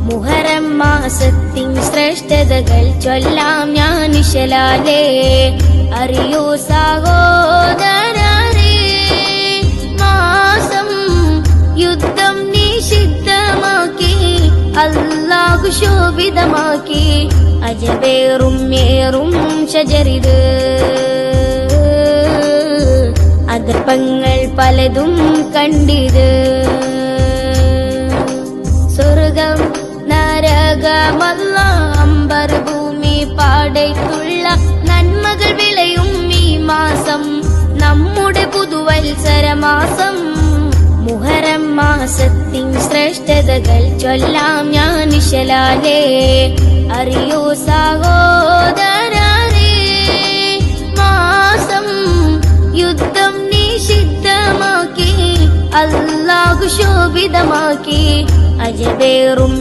മുഹറം മാസത്തിൻ ശ്രേഷ്ഠതകൾ ചൊല്ലാം ഞാൻ നിശലാലേ. അറിയൂ സഹോദരരേ, മാസം യുദ്ധം നിഷിദ്ധമാക്കി അല്ലാഹു ശോഭിതമാക്കി. അജബേറും ഏറും ഷജറിത്, അദർപ്പങ്ങൾ പലതും കണ്ടിത്. സ്വർഗം നരകമല്ല അമ്പർ ഭൂമി പാടത്തുള്ള നന്മകൾ വിളയും ഈ മാസം, നമ്മുടെ പുതുവത്സരമാസം. മുഹറം മാസത്തിൻ ശ്രേഷ്ഠതകൾ ചൊല്ലാം ഞാൻ നിശലാലേ. അറിയൂ സഹോദരരേ, മാസം യുദ്ധം നിഷിദ്ധമാക്കി അല്ലാഹു ശോഭിതമാക്കി. അജബേറും